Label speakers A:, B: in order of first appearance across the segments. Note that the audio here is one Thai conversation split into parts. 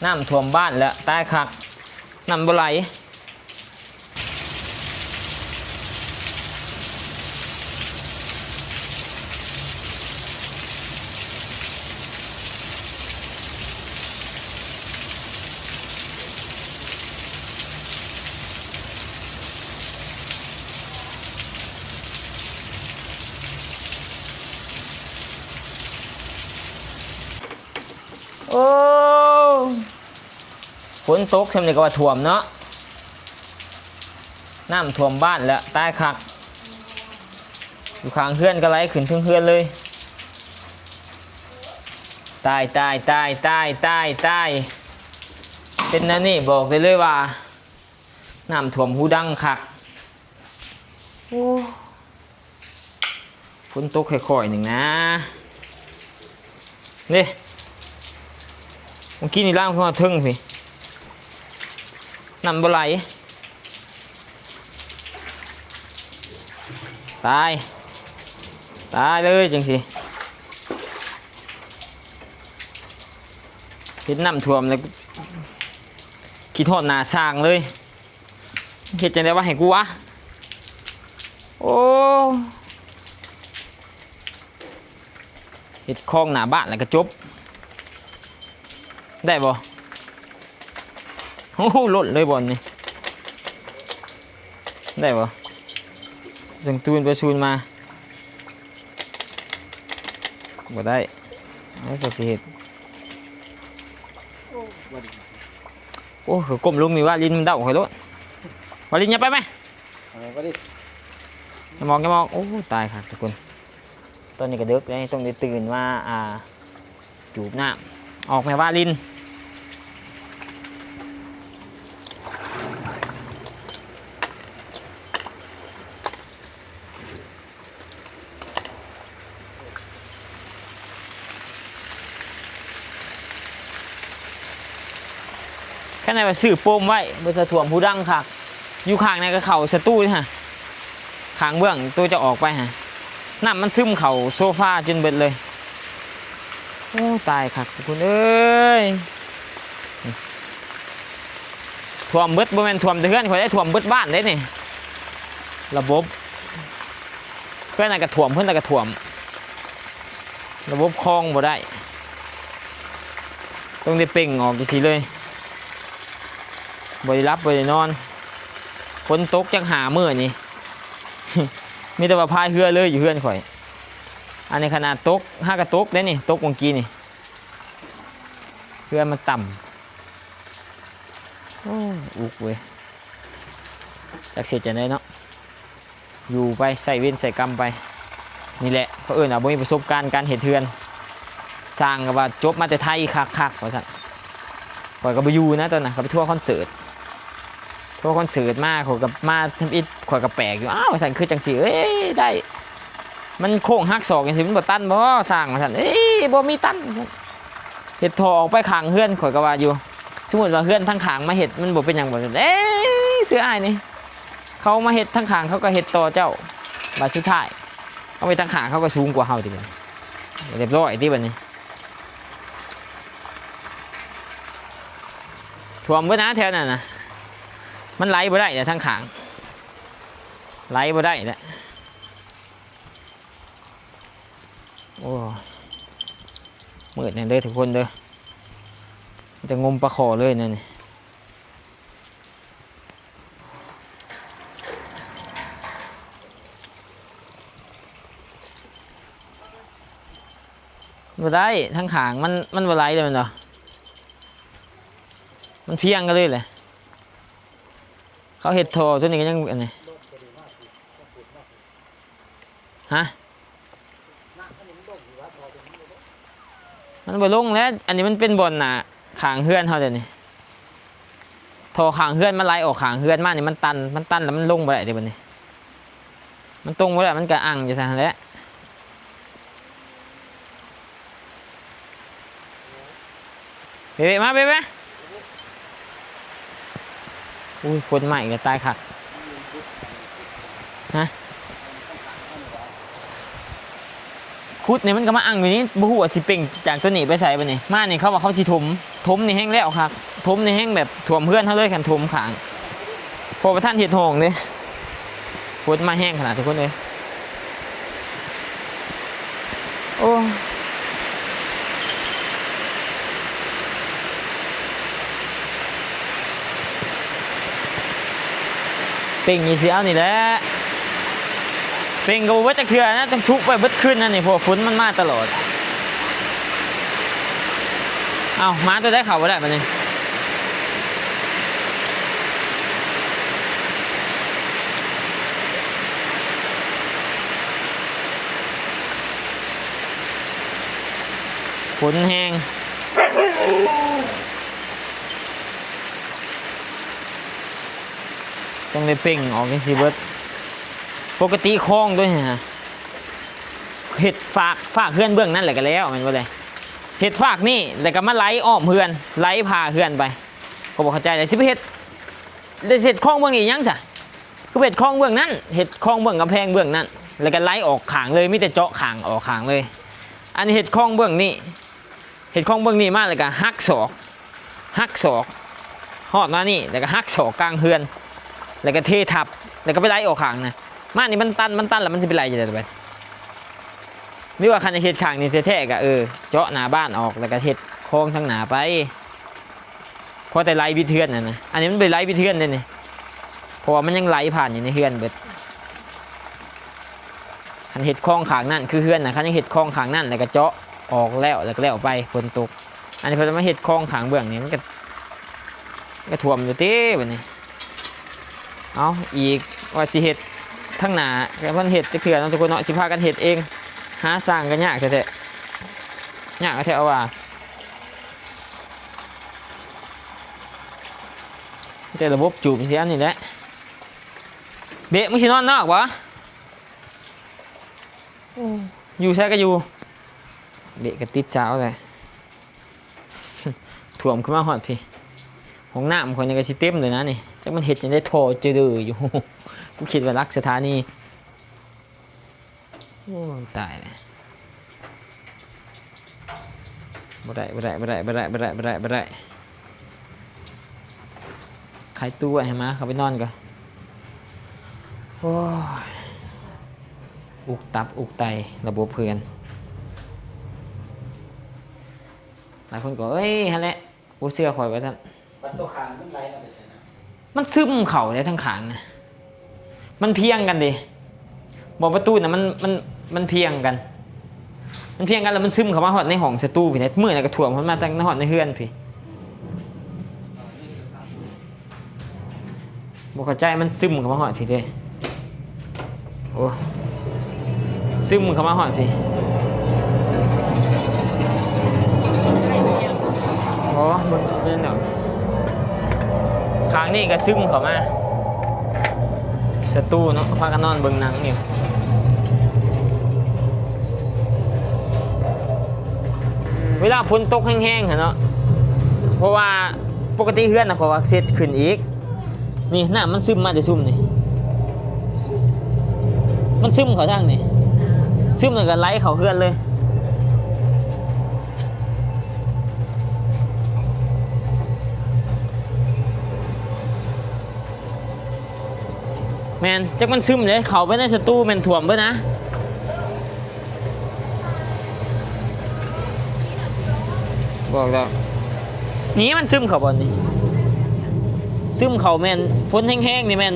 A: น้ำท่วมบ้านแล้วตายคักน้ำบ่ไหลโอ้ฝนตกสำเร็จก็ว่าท่วมเนาะน้ำท่วมบ้านแล้วตายคักอยู่ข้างเฮือนก็ไหลขึ้นถึงเฮือนเลยตายเป็นนั่นนี่บอกเลยว่าน้ำท่วมหูดังคักโอ้ฝนตกค่อยๆหนึ่งนะนี่เมื่อกี้นี่ล่างขึ้นมาทึ่งสิน้ำบ่ไหลตายเลยจังสิเห็นน้ำท่วมเลยคิดทอดหนาสร้างเลยเห็นจังได้ว่าให้กูวะโอ้เห็ดคลองหนาบ้านแล้วก็จบได้บ่โอ้โหหล่นเลยบอลนี่ได้บ่ส่งตูนไปซูนมาบ่ได้ไม่ก็สิเห็ดโอ้ก้มลงมีว่าลิ้นมันเดาให้รถว่าลิ้นอย่าไปไหมอย่ามองโอ้ตายครับทุกคนตอนนี้ก็เด็กเลยต้องได้ตื่นว่าจูบน้ำออกแม่ว่าลิ้นแค่ไหนว่าซื้อโป้มไว้เบอร์สะถ่วมผู้ดังค่ะอยู่ข้างในก็เข่าสตู้ฮะข้างเบื้องตัวจะออกไปฮะน้ำมันซึมเข่าโซฟาจนเบิดเลยโอ้ตายค่ะคุณเอ้ยถ่วมเบิดบ่แม่นถ่วมแต่เพื่อนคอยได้ถ่วมเบิดบ้านได้นี่ระบบเพื่อนน่ะก็ถ่วมเพื่อนน่ะก็ถ่วมระบบคลองบ่ได้ต้องได้เป่งออกจังซี่เลยบ่ได้รับบ่ได้นอนฝนตกจังหามื้อนี่ มีแต่ว่าพายเรือเลยอยู่เฮือนข่อยอันนี้ขนาดตก5กระตกได้นี่ตกเมื่อกี้นี่เรือมันต่ำโอ้อุกเว้ยจักเสียจะได้เนาะอยู่ไปใส่เว้นใส่กรรมไปนี่แหละเขาบ่มีประสบการณ์การเฮ็ดเฮือนสร้างก็ว่าจบมาแต่ไทยคักๆว่าซั่นข่อยก็ไปอยู่นะตอนนั้นก็ไปทัวร์คอนเสิร์ตมาข่อยกับมาทำอิฐข่อยก็แปลกอยู่อ้าวสั่นคือจังสิเอ้ยได้มันโค้งหักศอกจังสิมันบ่ตันบ่สร้างมาสั่นเอ้ยบ่มีตันเฮ็ดท่อออกไปข้างเฮือนข่อยก็ว่าอยู่สมมุติว่าเฮือนทั้งข้างมาเฮ็ดมันบ่เป็นหยังบ่เอ้ยเสืออ้ายนี่เขามาเฮ็ดทั้งข้างเขาก็เฮ็ดต่อเจ้าบัดสุดท้ายเอาไปทั้งข้างเขาก็สูงกว่าเฮาติบัดเรียบร้อยติบัดนี้ท่วมเบิดนะแถวนั้นน่ะมันไหลบ่ได้แต่ทั้งขางไหลบ่ได้แหละโอ้มืดเนี่ยเด้อทุกคนเด้อจะงมปลาขอเลยเนี่ยบ่ได้ทั้งขางมันบ่ไหลเลยมันเหรอมันเพียงกันเลยแหละเขาเห็ดโทตัวนี้ก็ยังอันนี้ฮะมันบ่ลงแล้วอันนี้มันเป็นบ่อนน่ะขางเฮือนเขาเดี๋ยวนี้โทขางเฮือนมันไหลออกขางเฮือนมากนี่มันตันแล้วมันลงไปได้เดี๋ยวนี้มันตรงไปแล้วมันกระอังจะสั่นแล้วเบ๊ะมาเบ๊ะอุ้ยฝนใหม่ก็ตายค่ะฮะคุดเนี่ยมันก็มาอังอยู่นี่บุหัวสิเป่งจากตัวนี้ไปใส่ไปนี่มาเนี่ยเขาว่าเขาสิถม ถมนี่แห้งแล้วครับถมนี่แห้งแบบท่วมเพื่อนเขาเลยกันถมขางพอประท่านเห็ดหงเลยฝนมาแห้งขนาดทุกคนเลยโอ้เป่งอีเสียวนี่แหละเป่งก็ว่าจะเถื่อนะต้องชุบไปเบิดขึ้นนั่นนี่เพราะฝนมันมาตลอดเอามาตัวได้เข่าไปได้ปะเนี่ยฝนแห้งต้องได้เป่งออกกันสิเบิดปกติคลองด้วยนะเห็ดฝากเพื่อนเบื้องนั่นแหละกันแล้วมันว่าไงเห็ดฝากนี่แล้วก็มาไล่อ้อมเพื่อนไล่พาเพื่อนไปก็บอกเข้าใจเลยสิเห็ดได้เห็ดคลองเบื้องนี้ยังจ้ะคือเห็ดคลองเบื้องนั้นเห็ดคลองเบื้องกำแพงเบื้องนั้นแล้วก็ไล่ออกขางเลยมิแต่เจาะขางออกขางเลยอันนี้เห็ดคลองเบื้องนี้เห็ดคลองเบื้องนี้มากเลยก็หักศอกหอดมานี่แล้วก็หักศอกกลางเฮือนแล้วก็เททับแล้วก็ไปไล่ออกขางนะมานี่มันตันแล้วมันจะเป็นไรจะได้ไปนี่ว่าคันเห็ดขางนี่แท้ๆก็เจาะหน้าบ้านออกแล้วก็เห็ดคลองทั้งหน้าไปเพราะแต่ไล่วิเทือนนะอันนี้มันไปไล่วิเทือนเลยนี่เพราะว่ามันยังไหลผ่านอยู่ในเฮือนเบิดคันเห็ดคลองขางนั่นคือเฮือนนะคันยังเห็ดคลองขางนั่นแล้วก็เจาะออกแล้วก็แล้วไปฝนตกอันนี้พอจะมาเห็ดคลองขางเบื้องนี้มันก็ท่วมอยู่เต้แบบนี้เอาอีกว่าสิเห็ดทั้งหนาแต่เพิ่นเห็ดจะเถื่อนทุกคนเนาะสิพากันเห็ดเองหาสร้างกันยากแท้ๆยากแท้เอาว่าแต่ระบบจูบเสียนี่แหละเบะมึงสินอนนอกวะอยู่ใช่ก็อยู่เบะก็ติดเช้าเลยถ่วมขึ้นมาหอดพี่ห้องน้ำคนนี้ก็สิเต็มเลยนะนี่จักมันเห็ดยังได้โทรเจออยู่กูคิดว่ารักสถานีโอ้ตายเลยบ่ได้ใครตู้ให้มาเขาไปนอนก่อนโอ้ยอุกตับอุกไตระบบเพื่อนหลายคนก็ฮะแหละกูเสื้อข่อยว่าซั่นมันตัวขางมันไหลมาไปใส่นะมันซึมเข่าได้ทั้งขางนะมันเพียงกันดิบอกประตูน่ะมันเพียงกันแล้วมันซึมเข้ามาหอดในห้องสตูพี่เนี่ยเมื่อไหร่ก็ถ่วงมันมาตั้งในหอดในเฮือนพี่บอกเข้าใจมันซึมเข้ามาหอดพี่ด้วยโอ้ซึมเข้ามาหอดพี่โอ้บนเรื่องเนาะครั้งนี้ก็ซึมเข้ามาสตูเนาะพากันนอนเบิ่งหนังอยู่เวลาฝนตกแห้งๆเนาะเพราะว่าปกติเฮือนนะเขาว่าเสร็จขึ้นอีกนี่น้ำมันซึมมาแต่ซุ่มนี่มันซึมเขาทางนี่ซึมเลยก็ไหลเขาเฮือนเลยแมนจักมันซึมเลยเขาไปในสตูแมนถ่วมไปนะบอกแล้วนี่มันซึมเขาบอลนี่ซึมเขาแมนฝนแห้งๆนี่แมน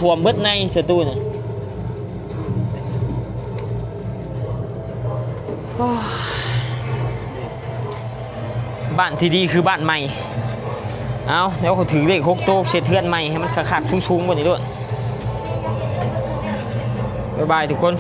A: ถ่วมเบิดในสตูน่ะบ้านที่ดีคือบ้านใหม่เอาเดี๋ยวเขาถือเลข6 โต๊ะเสร็จเทือนใหม่ให้มันขักๆชุ่งๆกว่านี้ด้วยบ๊ายบายทุกคน